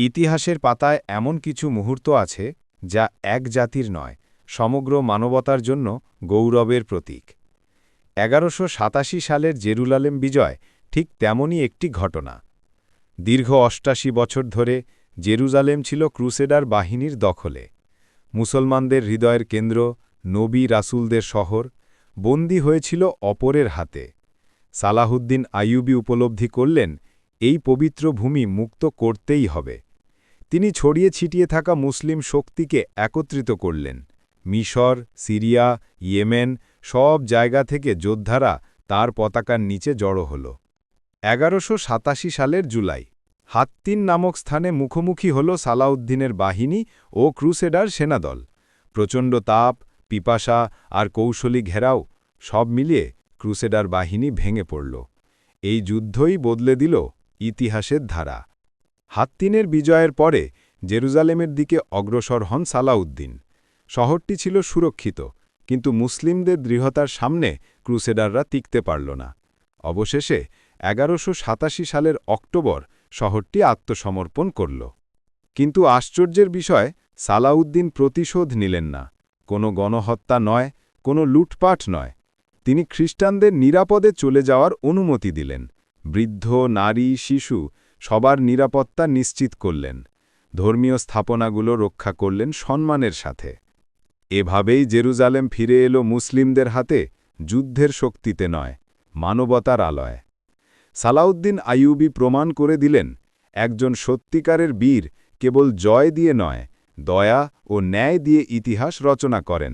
ইতিহাসের পাতায় এমন কিছু মুহূর্ত আছে যা এক জাতির নয়, সমগ্র মানবতার জন্য গৌরবের প্রতীক। ১১৮৭ সালের জেরুজালেম বিজয় ঠিক তেমনই একটি ঘটনা। দীর্ঘ ৮৮ বছর ধরে জেরুজালেম ছিল ক্রুসেডার বাহিনীর দখলে। মুসলমানদের হৃদয়ের কেন্দ্র, নবী রাসূলদের শহর, বন্দী হয়েছিল অপরের হাতে। সালাহুদ্দিন আইয়ুবী উপলব্ধি করলেন, এই পবিত্র ভূমি মুক্ত করতেই হবে। তিনি ছড়িয়ে ছিটিয়ে থাকা মুসলিম শক্তিকে একত্রিত করলেন। মিশর, সিরিয়া, ইয়েমেন সব জায়গা থেকে যোদ্ধারা তার পতাকার নিচে জড়ো হল। ১১৮৭ সালের জুলাই, হাত্তিন নামক স্থানে মুখোমুখি হল সালাউদ্দিনের বাহিনী ও ক্রুসেডার সেনাদল। প্রচণ্ড তাপ, পিপাসা আর কৌশলী ঘেরাও সব মিলিয়ে ক্রুসেডার বাহিনী ভেঙে পড়ল। এই যুদ্ধই বদলে দিল ইতিহাসের ধারা। হাত্তিনের বিজয়ের পরে জেরুজালেমের দিকে অগ্রসর হন সালাউদ্দিন। শহরটি ছিল সুরক্ষিত, কিন্তু মুসলিমদের দৃঢ়তার সামনে ক্রুসেডাররা টিকতে পারল না। অবশেষে ১১৮৮ সালের অক্টোবর শহরটি আত্মসমর্পণ করল। কিন্তু আশ্চর্যের বিষয়, সালাউদ্দিন প্রতিশোধ নিলেন না। কোনো গণহত্যা নয়, কোনো লুটপাট নয়। তিনি খ্রিস্টানদের নিরাপদে চলে যাওয়ার অনুমতি দিলেন। বৃদ্ধ, নারী, শিশু সবার নিরাপত্তা নিশ্চিত করলেন। ধর্মীয় স্থাপনাগুলো রক্ষা করলেন সম্মানের সাথে। এভাবেই জেরুজালেম ফিরে এলো মুসলিমদের হাতে, যুদ্ধের শক্তিতে নয়, মানবতার আলয়। সালাউদ্দিন আইয়ুবী প্রমাণ করে দিলেন, একজন সত্যিকারের বীর কেবল জয় দিয়ে নয়, দয়া ও ন্যায় দিয়ে ইতিহাস রচনা করেন।